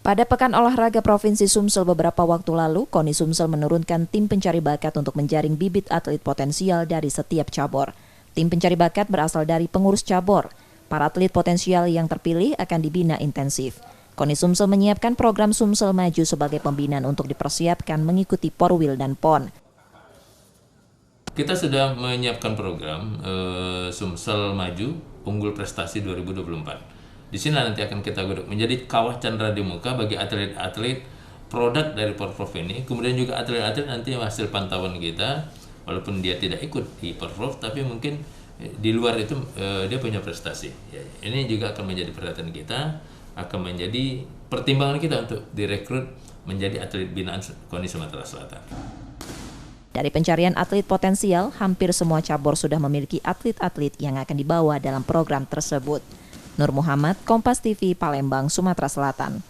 Pada Pekan Olahraga Provinsi Sumsel beberapa waktu lalu, KONI Sumsel menurunkan tim pencari bakat untuk menjaring bibit atlet potensial dari setiap cabur. Tim pencari bakat berasal dari pengurus cabur. Para atlet potensial yang terpilih akan dibina intensif. KONI Sumsel menyiapkan program Sumsel Maju sebagai pembinaan untuk dipersiapkan mengikuti Porwil dan PON. Kita sudah menyiapkan program Sumsel Maju Unggul Prestasi 2024. Di sini nanti akan kita godok menjadi kawah candra di muka bagi atlet-atlet produk dari Porprov ini. Kemudian juga atlet-atlet nanti hasil pantauan kita, walaupun dia tidak ikut di Porprov, tapi mungkin di luar itu dia punya prestasi. Ya, ini juga akan menjadi perhatian kita, akan menjadi pertimbangan kita untuk direkrut menjadi atlet binaan KONI Sumatera Selatan. Dari pencarian atlet potensial, hampir semua cabur sudah memiliki atlet-atlet yang akan dibawa dalam program tersebut. Nur Muhammad, Kompas TV, Palembang, Sumatera Selatan.